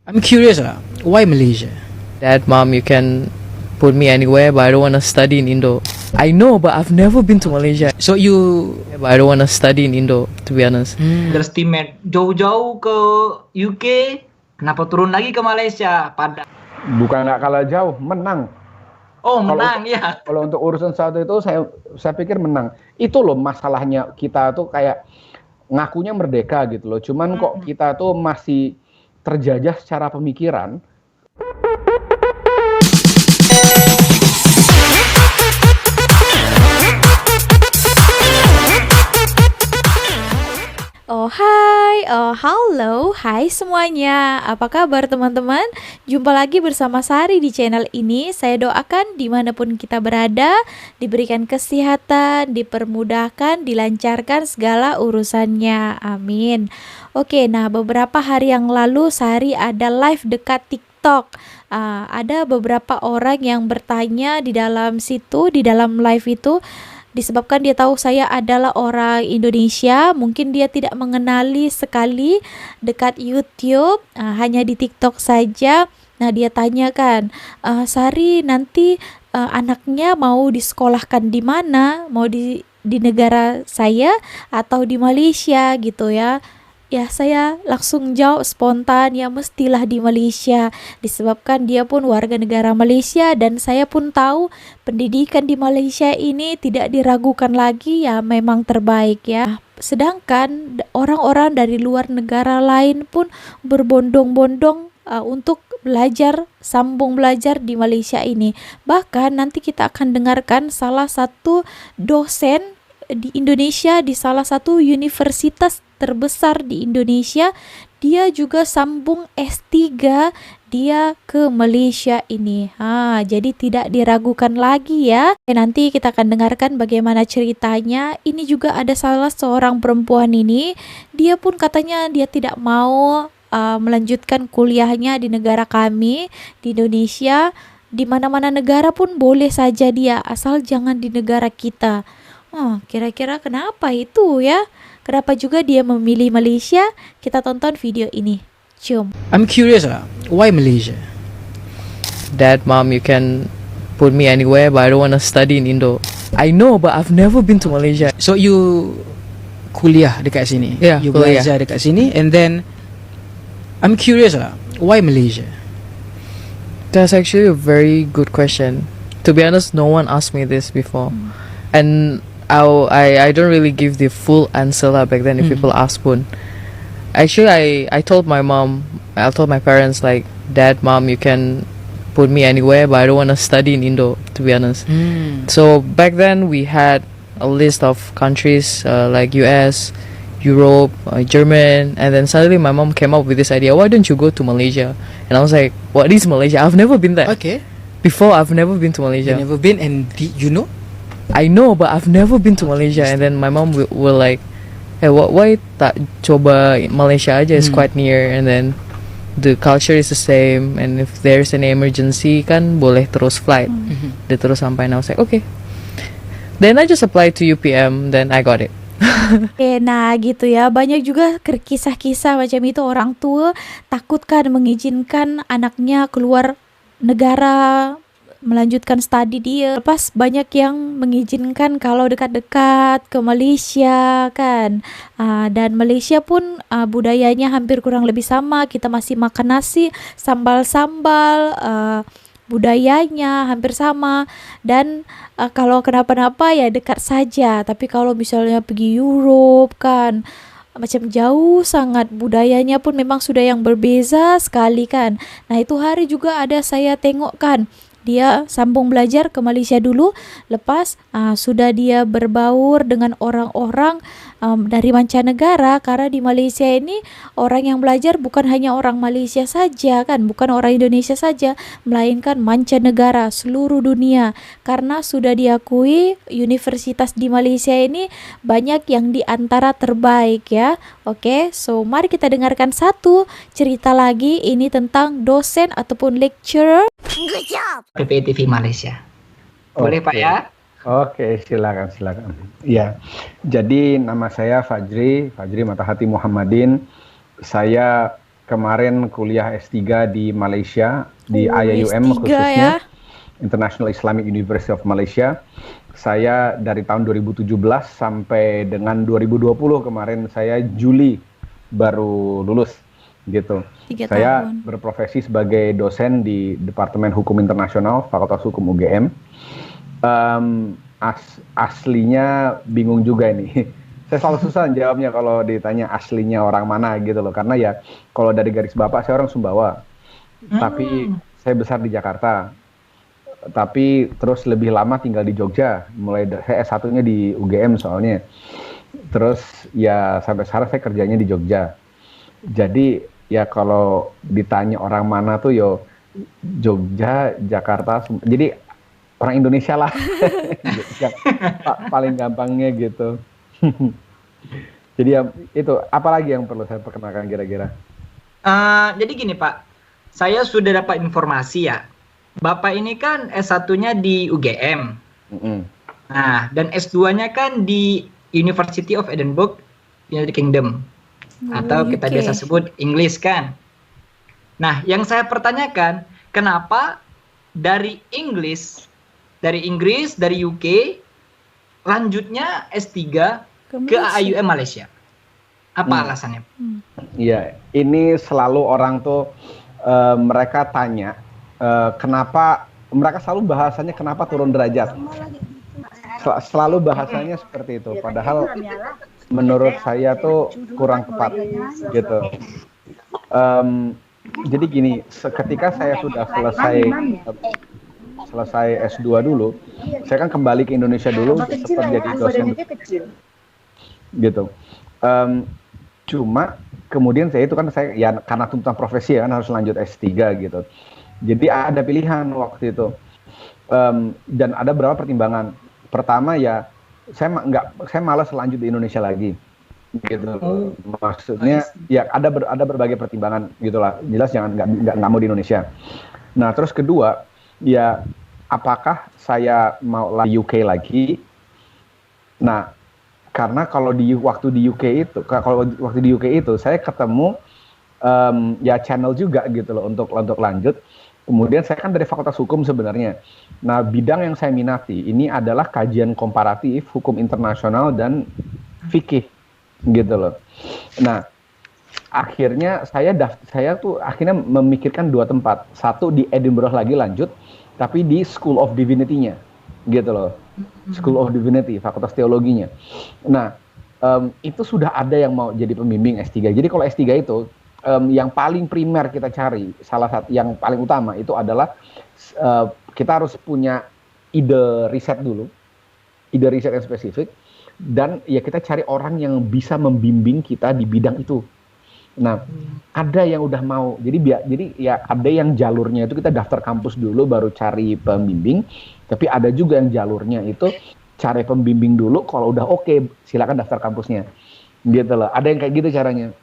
I'm curious, why Malaysia? Dad, Mom, you can put me anywhere, but I don't want to study in Indo. I know, but I've never been to Malaysia. So you But I don't want to study in Indo, to be honest. Underestimate jauh-jauh ke UK, kenapa turun lagi ke Malaysia? Bukan nggak kalah jauh, menang. Oh, menang ya. Kalau untuk urusan satu itu saya pikir menang. Itu loh masalahnya, kita tuh kayak ngakunya merdeka gitu loh. Cuman kok kita tuh masih terjajah secara pemikiran. Oh hai, halo, hai semuanya. Apa kabar teman-teman? Jumpa lagi bersama Sari di channel ini. Saya doakan dimanapun kita berada, diberikan kesehatan, dipermudahkan, dilancarkan segala urusannya. Amin. Oke, nah beberapa hari yang lalu Sari ada live dekat TikTok. Ada beberapa orang yang bertanya di dalam situ, di dalam live itu, disebabkan dia tahu saya adalah orang Indonesia, mungkin dia tidak mengenali sekali dekat YouTube, hanya di TikTok saja. Nah, dia tanyakan, Sari nanti anaknya mau disekolahkan di mana? Mau di negara saya atau di Malaysia gitu ya? Ya, saya langsung jawab spontan, ya mestilah di Malaysia, disebabkan dia pun warga negara Malaysia dan saya pun tahu pendidikan di Malaysia ini tidak diragukan lagi, ya memang terbaik ya. Sedangkan orang-orang dari luar negara lain pun berbondong-bondong untuk belajar, sambung belajar di Malaysia ini. Bahkan nanti kita akan dengarkan salah satu dosen di Indonesia di salah satu universitas terbesar di Indonesia, dia juga sambung S3 dia ke Malaysia ini. Jadi tidak diragukan lagi ya. Nanti kita akan dengarkan bagaimana ceritanya. Ini juga ada salah seorang perempuan ini, dia pun katanya dia tidak mau melanjutkan kuliahnya di negara kami, di Indonesia. Di mana-mana negara pun boleh saja dia, asal jangan di negara kita. Kira-kira kenapa itu ya? Kenapa juga dia memilih Malaysia? Kita tonton video ini. Cium. I'm curious, why Malaysia? Dad, Mom, you can put me anywhere, but I don't want to study in Indo. I know, but I've never been to Malaysia. So you kuliah dekat sini? Yeah, you kuliah. belajar dekat sini, and then I'm curious, why Malaysia? That's actually a very good question. To be honest, no one asked me this before. And I don't really give the full answer back then if people ask one. Actually, I told my mom, I told my parents like, Dad, Mom, you can put me anywhere, but I don't want to study in Indo, to be honest. So back then we had a list of countries like US, Europe, German, and then suddenly my mom came up with this idea, why don't you go to Malaysia? And I was like, what is Malaysia? I've never been there. Okay. Before, I've never been to Malaysia. You never been, and you know? I know, but I've never been to Malaysia. And then my mom will like, hey, why tak coba Malaysia aja? It's quite near, and then the culture is the same. And if there's an emergency, kan boleh terus flight. Dia terus sampai. And I was like, okay. Then I just applied to UPM. Then I got it. Nah gitu ya, banyak juga kisah-kisah macam itu. Orang tua takut kan mengizinkan anaknya keluar negara melanjutkan studi dia. Lepas banyak yang mengizinkan kalau dekat-dekat ke Malaysia kan. Dan Malaysia pun budayanya hampir kurang lebih sama. Kita masih makan nasi, sambal-sambal, budayanya hampir sama. Dan kalau kenapa-napa ya dekat saja. Tapi kalau misalnya pergi Europe kan, macam jauh sangat, budayanya pun memang sudah yang berbeza sekali kan. Nah itu hari juga ada saya tengok kan, dia sambung belajar ke Malaysia dulu, lepas sudah dia berbaur dengan orang-orang dari mancanegara, karena di Malaysia ini orang yang belajar bukan hanya orang Malaysia saja kan, bukan orang Indonesia saja, melainkan mancanegara seluruh dunia, karena sudah diakui universitas di Malaysia ini banyak yang di antara terbaik ya. Oke, so mari kita dengarkan satu cerita lagi ini tentang dosen ataupun lecturer PPTV Malaysia. Boleh Pak ya? Oke, silakan. Ya, jadi nama saya Fajri Matahati Muhammadin. Saya kemarin kuliah S3 di Malaysia, di Oh, IIUM S3 khususnya, ya. International Islamic University of Malaysia. Saya dari tahun 2017 sampai dengan 2020 kemarin, saya Juli baru lulus gitu. 3 Saya tahun. berprofesi sebagai dosen di Departemen Hukum Internasional Fakultas Hukum UGM. Aslinya bingung juga ini. Saya selalu susah jawabnya kalau ditanya aslinya orang mana gitu loh. Karena ya kalau dari garis bapak saya orang Sumbawa. Tapi saya besar di Jakarta. Tapi terus lebih lama tinggal di Jogja. Saya S1-nya di UGM soalnya. Terus ya sampai sekarang saya kerjanya di Jogja. Jadi ya kalau ditanya orang mana tuh yo Jogja, Jakarta, jadi orang Indonesia lah. Paling gampangnya gitu. Jadi ya itu, apalagi yang perlu saya perkenalkan kira-kira? Jadi gini Pak, saya sudah dapat informasi ya. Bapak ini kan S1-nya di UGM. Nah, dan S2-nya kan di University of Edinburgh, United Kingdom. Atau kita UK. biasa sebut Inggris kan. Nah, yang saya pertanyakan, kenapa dari Inggris, dari UK, lanjutnya S3 ke AIUM Malaysia? Apa alasannya? Iya, ini selalu orang tuh mereka tanya kenapa, mereka selalu bahasanya kenapa turun derajat. Selalu bahasanya seperti itu. Padahal menurut saya tuh kurang tepat gitu. Jadi gini, ketika saya sudah selesai S2 dulu, saya kan kembali ke Indonesia dulu sempat jadi dosen gitu. Cuma kemudian saya itu kan saya ya karena tuntutan profesi ya kan harus lanjut S3 gitu. Jadi ada pilihan waktu itu. Dan ada beberapa pertimbangan. Pertama ya saya malas lanjut di Indonesia lagi. Gitu. Maksudnya ya ada berbagai pertimbangan gitulah. Jelas nggak mau di Indonesia. Nah, terus kedua, ya apakah saya mau di UK lagi? Nah, karena kalau waktu di UK itu saya ketemu ya channel juga gitu loh untuk lanjut. Kemudian saya kan dari Fakultas Hukum sebenarnya. Nah, bidang yang saya minati ini adalah kajian komparatif, hukum internasional dan fikih gitu loh. Nah, akhirnya saya tuh akhirnya memikirkan dua tempat. Satu di Edinburgh lagi lanjut, tapi di School of Divinity-nya gitu loh. School of Divinity, Fakultas Teologinya. Nah, itu sudah ada yang mau jadi pembimbing S3. Jadi kalau S3 itu yang paling primer kita cari, salah satu yang paling utama itu adalah kita harus punya ide riset dulu, ide riset yang spesifik, dan ya kita cari orang yang bisa membimbing kita di bidang itu. Nah, ada yang udah mau, jadi ya ada yang jalurnya itu kita daftar kampus dulu baru cari pembimbing, tapi ada juga yang jalurnya itu cari pembimbing dulu, kalau udah oke, silakan daftar kampusnya, gitu loh. Ada yang kayak gitu caranya.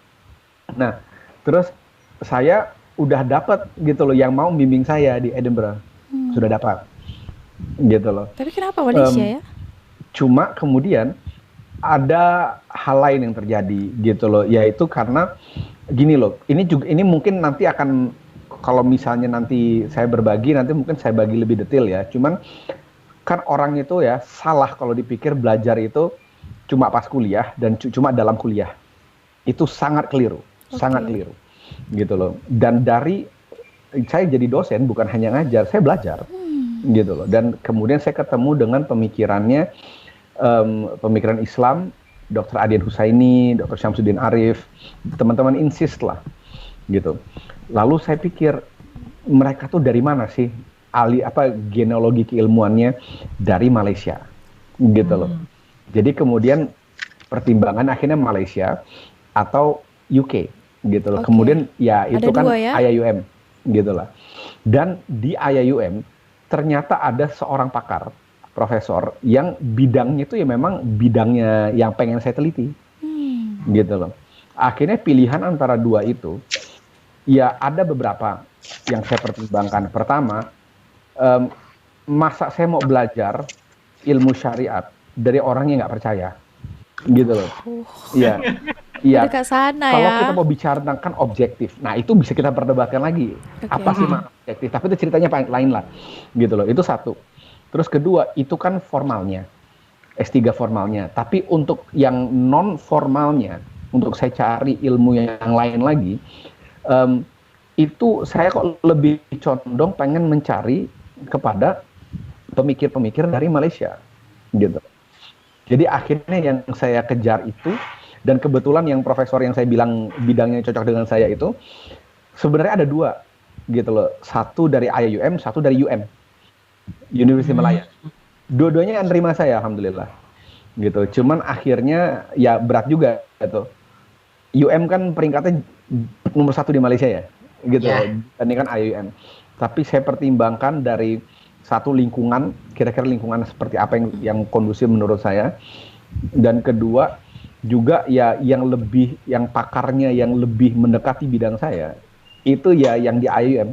Nah, terus saya udah dapat gitu loh yang mau bimbing saya di Edinburgh, sudah dapat, gitu loh. Tapi kenapa Malaysia ya? Cuma kemudian ada hal lain yang terjadi gitu loh, yaitu karena gini loh, ini mungkin nanti akan, kalau misalnya nanti saya berbagi, nanti mungkin saya bagi lebih detail ya. Cuman kan orang itu ya salah kalau dipikir belajar itu cuma pas kuliah dan cuma dalam kuliah. Itu sangat keliru, sangat keliru gitu loh. Dan dari saya jadi dosen bukan hanya ngajar, saya belajar gitu loh. Dan kemudian saya ketemu dengan pemikiran Islam, Dr. Adian Husaini, Dr. Syamsuddin Arif, teman-teman insist lah gitu. Lalu saya pikir mereka tuh dari mana sih, genealogi keilmuannya? Dari Malaysia gitu loh. Jadi kemudian pertimbangan akhirnya Malaysia atau UK gitu loh. Kemudian ya itu Ada kan dua ya? IIUM gitu lah. Dan di IIUM ternyata ada seorang pakar, profesor yang bidangnya itu ya memang bidangnya yang pengen saya teliti, gitu loh. Akhirnya pilihan antara dua itu, ya ada beberapa yang saya pertimbangkan. Pertama, masa saya mau belajar ilmu syariat dari orang yang nggak percaya, gitu loh. Ya, Udah Iya, ke sana kalau ya. kita mau bicara tentang kan objektif, nah itu bisa kita perdebatkan lagi. Oke. Apa sih makna objektif? Tapi itu ceritanya lain lah, gitu loh. Itu satu. Terus kedua, itu kan formalnya, S3 formalnya. Tapi untuk yang non formalnya, untuk saya cari ilmu yang lain lagi, itu saya kok lebih condong pengen mencari kepada pemikir-pemikir dari Malaysia, gitu. Jadi akhirnya yang saya kejar itu, dan kebetulan yang profesor yang saya bilang bidangnya cocok dengan saya itu, sebenarnya ada dua, gitu loh. Satu dari IAUM, satu dari UM, University Malaya. Dua-duanya yang nerima saya, alhamdulillah. Gitu. Cuman akhirnya ya berat juga, gitu. UM kan peringkatnya nomor 1 di Malaysia ya, gitu. Yeah. Dan ini kan IAUM. Tapi saya pertimbangkan dari satu lingkungan, kira-kira lingkungan seperti apa yang kondusif menurut saya, dan kedua juga ya yang pakarnya yang lebih mendekati bidang saya itu ya yang di IUM,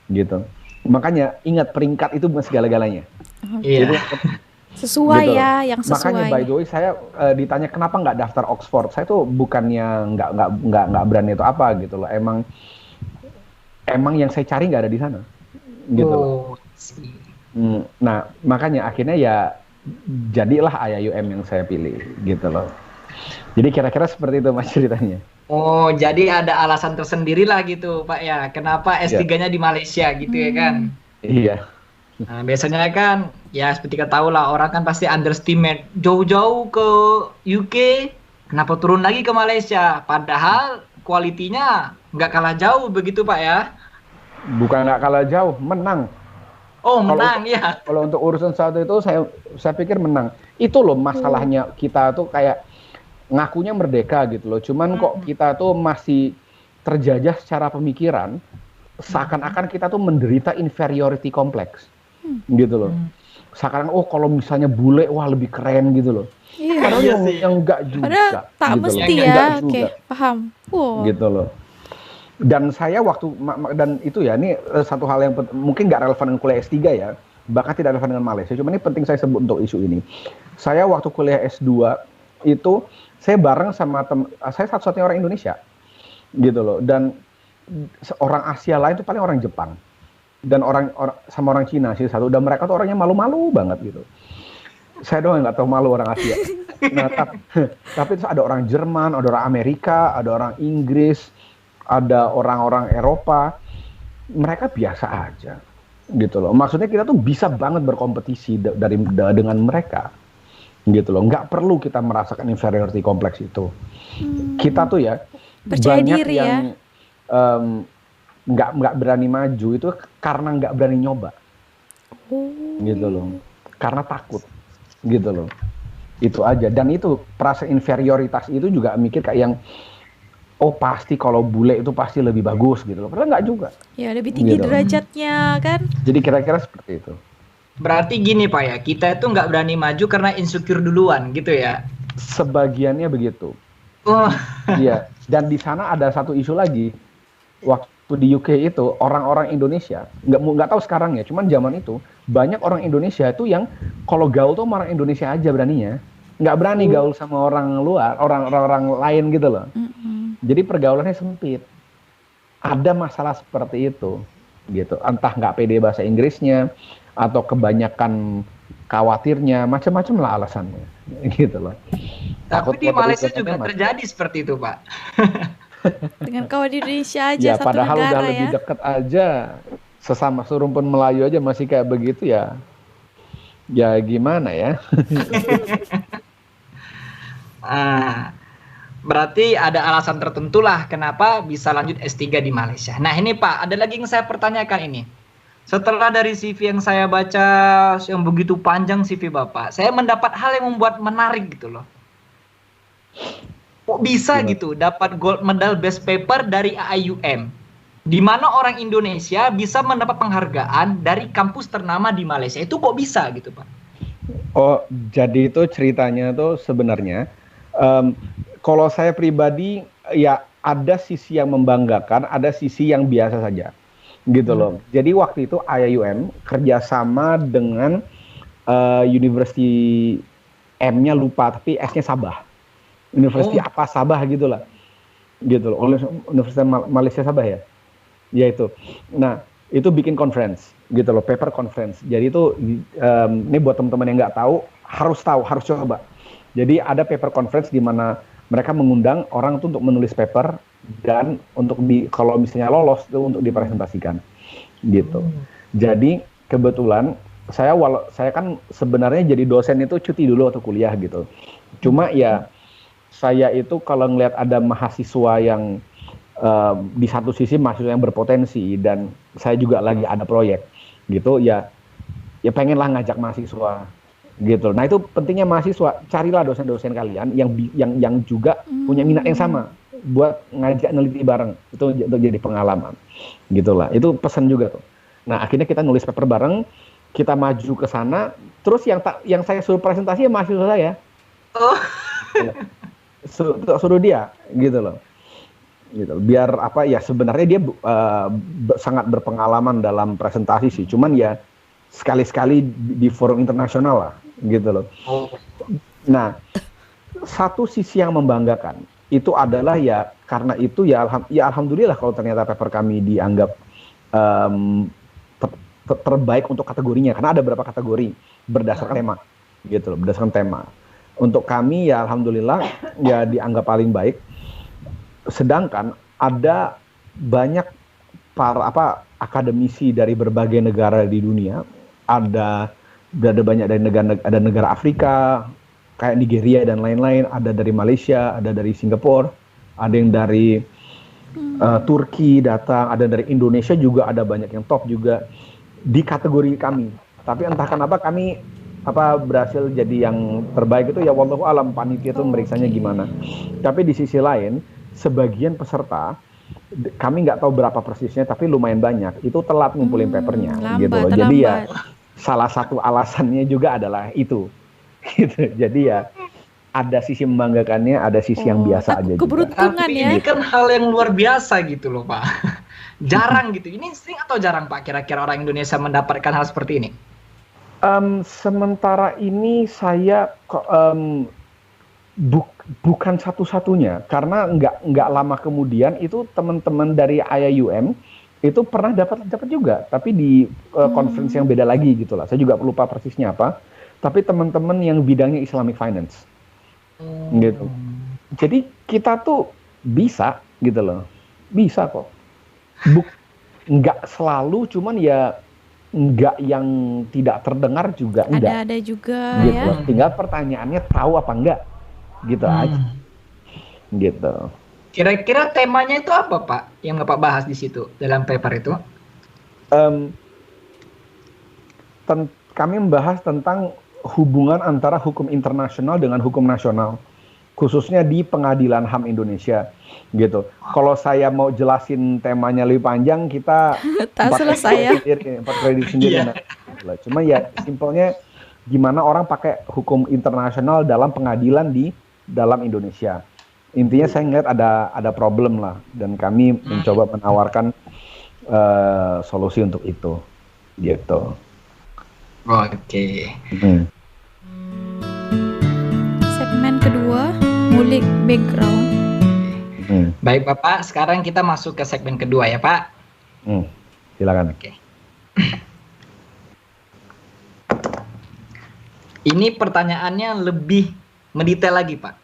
gitu. Makanya ingat peringkat itu bukan segala-galanya. Iya. Jadi, Sesuai gitu. ya, yang sesuai. Makanya by the way saya ditanya kenapa nggak daftar Oxford, saya tuh bukannya nggak berani itu apa gitu loh. Emang yang saya cari nggak ada di sana, gitu loh. Nah, makanya akhirnya ya jadilah IAUM yang saya pilih, gitu loh. Jadi kira-kira seperti itu Mas ceritanya. Oh, jadi ada alasan tersendiri lah gitu, Pak ya. Kenapa S3-nya di Malaysia gitu ya kan? Iya. Nah, biasanya kan ya seperti kita tahu lah, orang kan pasti underestimate jauh-jauh ke UK, kenapa turun lagi ke Malaysia? Padahal kualitinya nggak kalah jauh begitu, Pak ya. Bukan nggak kalah jauh, menang. Oh, menang ya. Kalau untuk urusan satu itu saya pikir menang. Itu loh masalahnya kita tuh kayak ngakunya merdeka gitu loh. Cuman kok kita tuh masih terjajah secara pemikiran, seakan-akan kita tuh menderita inferiority complex. Gitu loh. Seakan kalau misalnya bule wah lebih keren gitu loh. Iya. Padahal yang enggak juga. Padahal tak gitu mesti loh. ya. Enggak Oke, juga. paham. Wow. Gitu loh. Dan saya dan itu ya, ini satu hal yang mungkin nggak relevan dengan kuliah S3 ya, bahkan tidak relevan dengan Malaysia, cuma ini penting saya sebut untuk isu ini. Saya waktu kuliah S2 itu, saya bareng sama saya satu-satunya orang Indonesia, gitu loh, dan orang Asia lain itu paling orang Jepang, dan sama orang Cina sih satu, dan mereka tuh orangnya malu-malu banget gitu. Saya doang nggak tahu malu orang Asia. Nah, tapi terus ada orang Jerman, ada orang Amerika, ada orang Inggris, ada orang-orang Eropa, mereka biasa aja, gitu loh. Maksudnya kita tuh bisa banget berkompetisi dengan mereka, gitu loh. Nggak perlu kita merasakan inferiority complex itu. Kita tuh ya Percaya banyak diri yang nggak berani maju itu karena nggak berani nyoba, gitu loh. Karena takut, gitu loh. Itu aja. Dan itu perasaan inferioritas itu juga mikir kayak yang pasti kalau bule itu pasti lebih bagus gitu loh. Padahal nggak juga. Ya, lebih tinggi Gitu. derajatnya kan. Jadi kira-kira seperti itu. Berarti gini Pak ya, kita itu nggak berani maju karena insecure duluan gitu ya. Sebagiannya begitu. Oh, Iya. Dan di sana ada satu isu lagi. Waktu di UK itu orang-orang Indonesia nggak tahu sekarang ya. Cuman zaman itu banyak orang Indonesia itu yang kalau gaul tuh sama orang Indonesia aja beraninya. Nggak berani gaul sama orang luar, orang-orang lain gitu loh. Jadi pergaulannya sempit. Ada masalah seperti itu, gitu. Entah nggak pede bahasa Inggrisnya, atau kebanyakan khawatirnya, macam-macam lah alasannya, gitu loh. tapi di Malaysia juga terjadi seperti itu Pak. Dengan kawan di Indonesia aja Ya satu padahal negara udah ya. lebih dekat aja, sesama serumpun Melayu aja masih kayak begitu ya. Ya gimana ya? Berarti ada alasan tertentu lah kenapa bisa lanjut S3 di Malaysia. Nah ini Pak, ada lagi yang saya pertanyakan ini. Setelah dari CV yang saya baca, yang begitu panjang CV Bapak, saya mendapat hal yang membuat menarik gitu loh. Kok bisa gitu dapat gold medal best paper dari IAUM? Di mana orang Indonesia bisa mendapat penghargaan dari kampus ternama di Malaysia. Itu kok bisa gitu Pak? Oh, jadi itu ceritanya tuh sebenarnya kalau saya pribadi ya ada sisi yang membanggakan, ada sisi yang biasa saja, gitu loh. Jadi waktu itu IAUM kerjasama dengan University M-nya lupa, tapi S-nya Sabah, University apa Sabah gitulah. Gitu loh. Universitas Malaysia Sabah ya. Ya itu. Nah, itu bikin conference gitu loh, paper conference. Jadi itu ini buat teman-teman yang nggak tahu, harus coba. Jadi ada paper conference di mana mereka mengundang orang tuh untuk menulis paper dan untuk kalau misalnya lolos itu untuk dipresentasikan gitu. Jadi kebetulan saya kan sebenarnya jadi dosen itu cuti dulu waktu kuliah gitu. Cuma ya saya itu kalau ngelihat ada mahasiswa yang di satu sisi mahasiswa yang berpotensi dan saya juga lagi ada proyek gitu ya pengenlah ngajak mahasiswa gitu. Nah itu pentingnya mahasiswa, carilah dosen-dosen kalian yang juga punya minat yang sama buat ngajak neliti bareng, itu untuk jadi pengalaman gitulah. Itu pesan juga tuh. Nah akhirnya kita nulis paper bareng, kita maju ke sana, terus yang saya suruh presentasi ya mahasiswa saya. Suruh dia gitu loh. Gitu. Biar apa ya, sebenarnya dia sangat berpengalaman dalam presentasi sih, cuman ya sekali-sekali di forum internasional lah gitu loh. Nah, satu sisi yang membanggakan itu adalah ya karena itu ya alhamdulillah kalau ternyata paper kami dianggap terbaik untuk kategorinya, karena ada beberapa kategori berdasarkan tema gitu loh, berdasarkan tema. Untuk kami ya alhamdulillah ya dianggap paling baik. Sedangkan ada banyak akademisi dari berbagai negara di dunia, ada banyak dari negara Afrika kayak Nigeria dan lain-lain, ada dari Malaysia, ada dari Singapura, ada yang dari Turki datang, ada dari Indonesia juga, ada banyak yang top juga di kategori kami. Tapi entah kenapa kami berhasil jadi yang terbaik itu ya wallahu alam, panitia itu meriksanya gimana. Tapi di sisi lain sebagian peserta kami nggak tahu berapa persisnya tapi lumayan banyak itu telat ngumpulin papernya gitu loh. Jadi ya salah satu alasannya juga adalah itu gitu. Jadi ya ada sisi membanggakannya, ada sisi yang biasa aja keberuntungan juga. ya. Ini kan hal yang luar biasa gitu loh Pak. Jarang gitu. Ini sering atau jarang Pak kira-kira orang Indonesia mendapatkan hal seperti ini? Sementara ini saya bukan satu-satunya, karena nggak lama kemudian itu teman-teman dari IIUM itu pernah dapat juga, tapi di conference yang beda lagi gitulah. Saya juga lupa persisnya apa, tapi teman-teman yang bidangnya Islamic Finance gitu. Jadi kita tuh bisa gitu loh, bisa kok. Nggak selalu, cuman ya nggak yang tidak terdengar juga enggak. Ada juga gitu. ya. Tinggal pertanyaannya tahu apa enggak gitu aja. Gitu. Kira-kira temanya itu apa Pak yang Bapak bahas di situ dalam paper itu? Kami membahas tentang hubungan antara hukum internasional dengan hukum nasional, khususnya di Pengadilan HAM Indonesia gitu. Kalau saya mau jelasin temanya lebih panjang, kita Tak selesai ya. 4 kredit sendiri. Cuma ya simpelnya gimana orang pakai hukum internasional dalam pengadilan di dalam Indonesia. Intinya saya ngeliat ada problem lah, dan kami mencoba menawarkan solusi untuk itu gitu. Oke. Segmen kedua, ngulik background. Baik Bapak, sekarang kita masuk ke segmen kedua ya Pak. Silakan. Oke. Ini pertanyaannya lebih mendetail lagi Pak.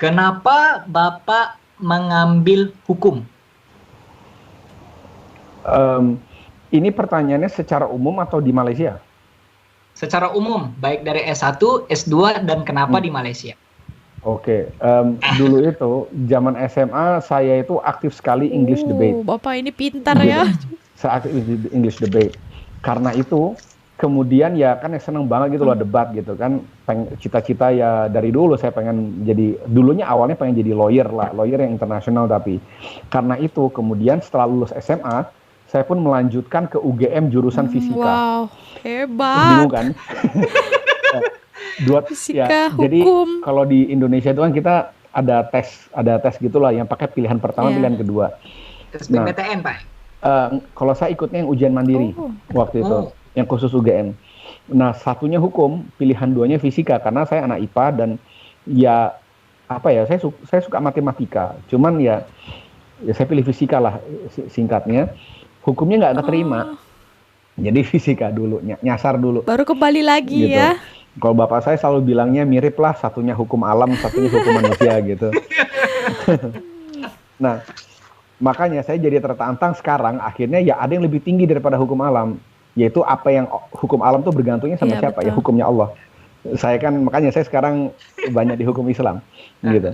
Kenapa Bapak mengambil hukum? Ini pertanyaannya secara umum atau di Malaysia? Secara umum, baik dari S1, S2, dan kenapa di Malaysia? Oke, dulu itu zaman SMA saya itu aktif sekali English debate. Bapak ini pintar ya. Saya aktif English debate. Karena itu kemudian ya kan seneng banget gitu loh debat gitu kan. Cita-cita ya dari dulu saya pengen jadi, dulunya awalnya pengen jadi lawyer yang internasional, tapi karena itu kemudian setelah lulus SMA saya pun melanjutkan ke UGM jurusan fisika. Wow, hebat. Bingung kan? Fisika, hukum. Jadi kalau di Indonesia itu kan kita ada tes gitulah yang pakai pilihan pertama, pilihan kedua. Tes PTN Pak. Kalau saya ikutnya yang ujian mandiri waktu itu, yang khusus UGM. Nah, satunya hukum, pilihan duanya fisika karena saya anak IPA, dan ya apa ya, saya suka matematika, cuman ya saya pilih fisika lah singkatnya. Hukumnya nggak keterima, jadi fisika dulu, nyasar dulu. Baru kembali lagi Gitu. ya. Kalau bapak saya selalu bilangnya mirip lah, satunya hukum alam, satunya hukum manusia gitu. Nah, makanya saya jadi tertantang sekarang, akhirnya ya ada yang lebih tinggi daripada hukum alam, yaitu apa yang hukum alam tuh bergantungnya sama Iya, siapa? Ya betul. hukumnya Allah. Makanya saya sekarang banyak di hukum Islam, gitu.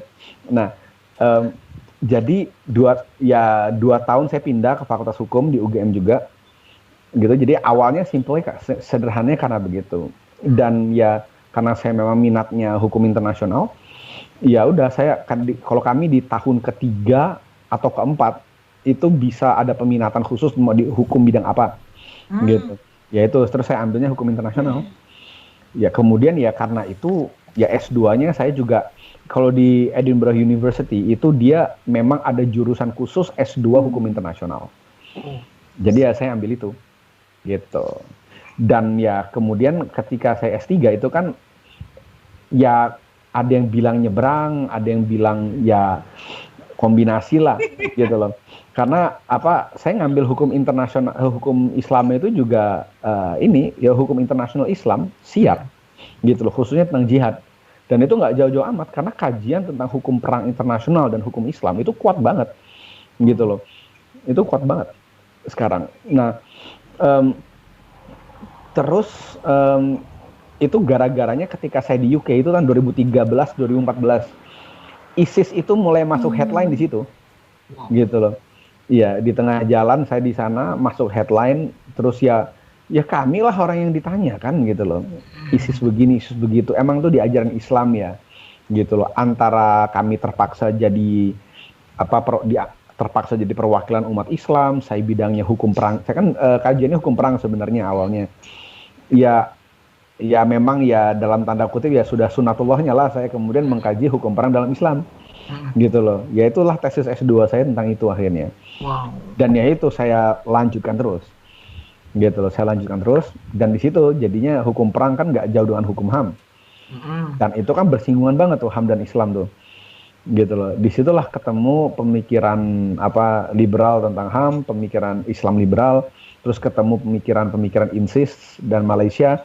Nah, jadi 2 tahun saya pindah ke Fakultas Hukum di UGM juga, gitu. Jadi awalnya sederhananya karena begitu. Dan ya karena saya memang minatnya hukum internasional, ya udah kalau kami di tahun ketiga atau keempat itu bisa ada peminatan khusus mau di hukum bidang apa, gitu. Ya itu terus saya ambilnya hukum internasional. Ya kemudian ya karena itu ya S2-nya saya juga kalau di Edinburgh University itu dia memang ada jurusan khusus S2 hukum internasional. Jadi ya saya ambil itu, gitu. Dan ya kemudian ketika saya S3 itu kan ya ada yang bilang nyebrang, ada yang bilang ya kombinasi lah gitu loh. Karena saya ngambil hukum internasional, hukum Islam itu juga ini ya hukum internasional Islam siap gitu loh, khususnya tentang jihad. Dan itu nggak jauh-jauh amat karena kajian tentang hukum perang internasional dan hukum Islam itu kuat banget gitu loh. Itu kuat banget sekarang. Nah, terus itu gara-garanya ketika saya di UK itu kan 2013-2014, ISIS itu mulai masuk headline di situ, gitu loh. Iya, di tengah jalan saya di sana masuk headline, terus ya kami lah orang yang ditanya kan, gitu loh. ISIS begini, ISIS begitu. Emang tuh di ajaran Islam ya, gitu loh. Antara kami terpaksa jadi terpaksa jadi perwakilan umat Islam, saya bidangnya hukum perang. Saya kan kajiannya hukum perang sebenarnya awalnya. Ya memang ya dalam tanda kutip ya sudah sunatullahnya lah saya kemudian mengkaji hukum perang dalam Islam, gitu loh. Ya itulah tesis S2 saya tentang itu akhirnya. Wow. Dan ya itu saya lanjutkan terus, gitu loh. Saya lanjutkan terus dan di situ jadinya hukum perang kan nggak jauh dengan hukum HAM. Dan itu kan bersinggungan banget tuh HAM dan Islam tuh, gitu loh. Disitulah ketemu pemikiran liberal tentang HAM, pemikiran Islam liberal, terus ketemu pemikiran INSIS dan Malaysia,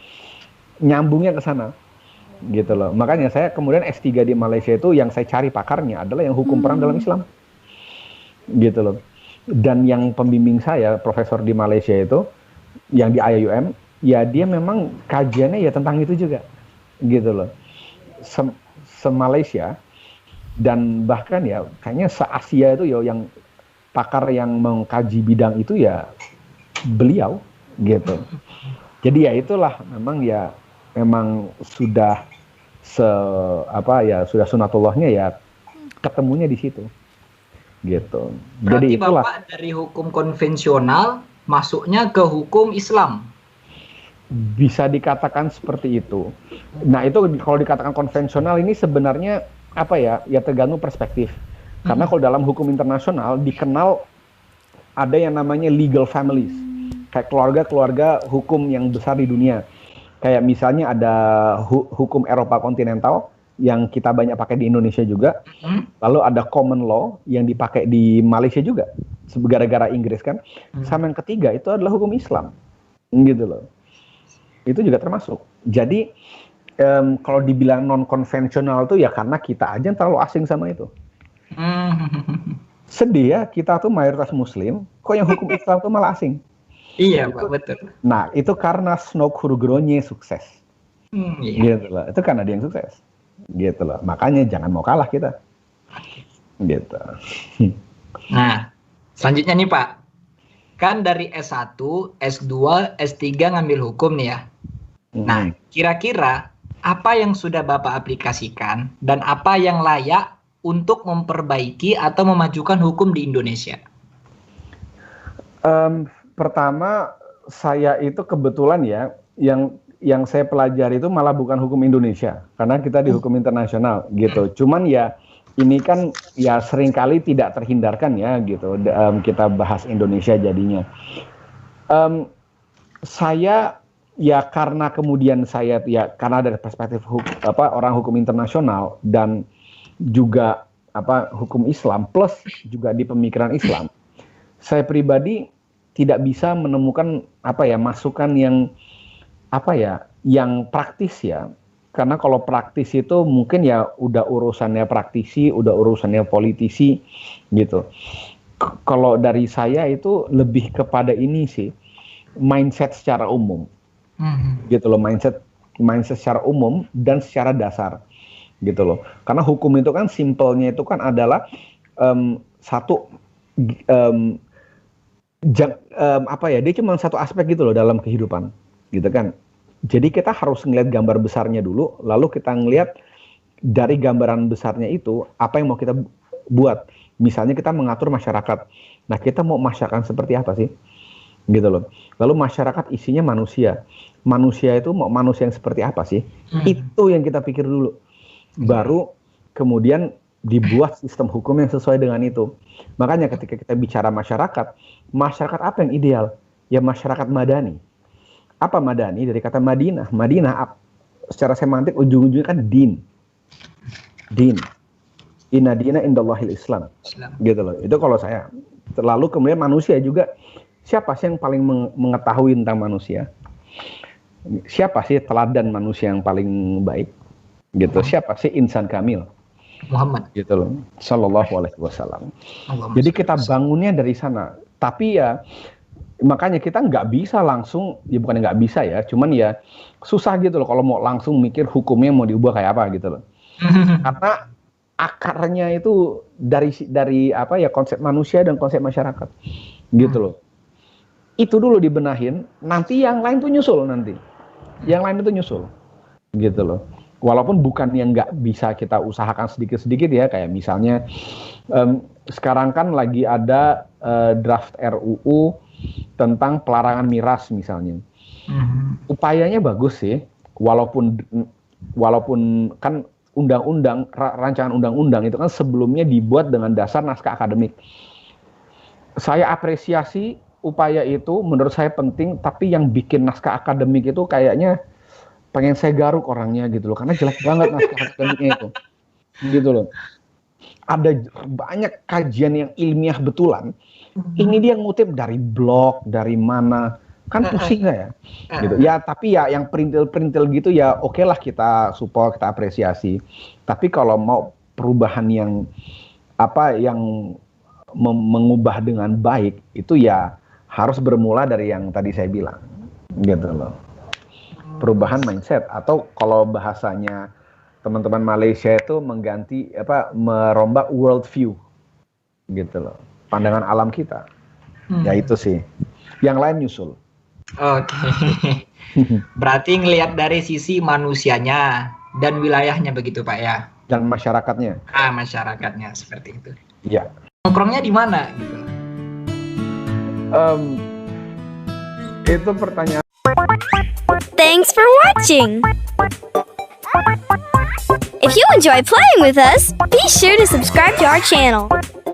nyambungnya ke sana, gitu loh. Makanya saya kemudian S3 di Malaysia itu yang saya cari pakarnya adalah yang hukum perang dalam Islam, gitu loh. Dan yang pembimbing saya, profesor di Malaysia itu, yang di IAUM, ya dia memang kajiannya ya tentang itu juga, gitu loh. Se-Malaysia dan bahkan ya kayaknya se-Asia itu ya yang pakar yang mengkaji bidang itu ya beliau, gitu. Jadi ya itulah memang sudah sudah sunatullahnya ya ketemunya di situ, gitu. Berarti Jadi itulah. Bapak dari hukum konvensional masuknya ke hukum Islam. Bisa dikatakan seperti itu. Nah itu kalau dikatakan konvensional ini sebenarnya ya tergantung perspektif. Karena kalau dalam hukum internasional dikenal ada yang namanya legal families, kayak keluarga-keluarga hukum yang besar di dunia. Kayak misalnya ada hukum Eropa kontinental yang kita banyak pakai di Indonesia juga. Lalu ada common law yang dipakai di Malaysia juga, gara-gara Inggris kan. Sama yang ketiga itu adalah hukum Islam, gitu loh. Itu juga termasuk. Jadi kalau dibilang non konvensional tuh ya karena kita aja yang terlalu asing sama itu. Sedih ya, kita tuh mayoritas Muslim, kok yang hukum Islam tuh malah asing. Iya, Pak, betul. Nah, itu karena Snoke Hurugronje sukses. Iya. Gitu loh. Itu karena dia yang sukses. Gitu loh. Makanya jangan mau kalah kita. Gitu. Nah, selanjutnya nih, Pak. Kan dari S1, S2, S3 ngambil hukum nih ya. Nah, kira-kira apa yang sudah Bapak aplikasikan dan apa yang layak untuk memperbaiki atau memajukan hukum di Indonesia? Pertama, saya itu kebetulan ya, yang saya pelajari itu malah bukan hukum Indonesia, karena kita di hukum internasional gitu. Cuman ya ini kan ya seringkali tidak terhindarkan ya gitu. Kita bahas Indonesia jadinya. Saya ya karena kemudian saya ya karena dari perspektif orang hukum internasional dan juga hukum Islam plus juga di pemikiran Islam, saya pribadi tidak bisa menemukan masukan yang yang praktis ya. Karena kalau praktis itu mungkin ya udah urusannya praktisi, udah urusannya politisi gitu. Kalau dari saya itu lebih kepada ini sih, mindset secara umum. Gitu loh, mindset secara umum dan secara dasar. Gitu loh. Karena hukum itu kan simpelnya itu kan adalah dia cuma satu aspek gitu loh dalam kehidupan. Gitu kan. Jadi kita harus ngelihat gambar besarnya dulu, lalu kita ngelihat dari gambaran besarnya itu apa yang mau kita buat. Misalnya kita mengatur masyarakat. Nah, kita mau masyarakat seperti apa sih? Gitu loh. Lalu masyarakat isinya manusia. Manusia itu mau manusia yang seperti apa sih? Itu yang kita pikir dulu. Baru kemudian dibuat sistem hukum yang sesuai dengan itu. Makanya ketika kita bicara masyarakat apa yang ideal? Ya masyarakat madani. Apa madani? Dari kata Madinah. Madinah secara semantik ujung-ujungnya kan din. Inna dina indallahil Islam. Gitu loh. Itu kalau saya. Lalu kemudian manusia juga. Siapa sih yang paling mengetahui tentang manusia? Siapa sih teladan manusia yang paling baik? Gitu. Siapa sih insan kamil? Muhammad. Gitu loh. Sallallahu alaihi wasallam. Jadi kita bangunnya dari sana. Tapi ya makanya kita nggak bisa langsung, ya bukan nggak bisa ya, cuman ya susah gitu loh kalau mau langsung mikir hukumnya mau diubah kayak apa gitu loh. Karena akarnya itu dari konsep manusia dan konsep masyarakat gitu loh. Itu dulu dibenahin, nanti yang lain tuh nyusul nanti. Yang lain itu nyusul gitu loh. Walaupun bukan yang nggak bisa kita usahakan sedikit-sedikit ya, kayak misalnya sekarang kan lagi ada draft RUU tentang pelarangan miras misalnya. Upayanya bagus sih, walaupun kan rancangan undang-undang itu kan sebelumnya dibuat dengan dasar naskah akademik. Saya apresiasi upaya itu, menurut saya penting, tapi yang bikin naskah akademik itu kayaknya pengen saya garuk orangnya gitu loh, karena jelek banget naskah akademiknya itu. Gitu loh. Ada banyak kajian yang ilmiah betulan. Ini dia ngutip dari blog, dari mana, kan pusing nggak ya? Gitu. Ya tapi ya yang perintil-perintil gitu ya oke lah kita support, kita apresiasi. Tapi kalau mau perubahan yang mengubah dengan baik itu ya harus bermula dari yang tadi saya bilang, gitu loh. Perubahan mindset atau kalau bahasanya teman-teman Malaysia itu merombak world view, gitu loh. Pandangan alam kita. Ya itu sih. Yang lain nyusul. Oke. Berarti ngelihat dari sisi manusianya dan wilayahnya begitu Pak ya. Dan masyarakatnya. Masyarakatnya seperti itu. Iya. Nongkrongnya di mana gitu? Itu pertanyaan. Thanks for watching. If you enjoy playing with us, be sure to subscribe to our channel.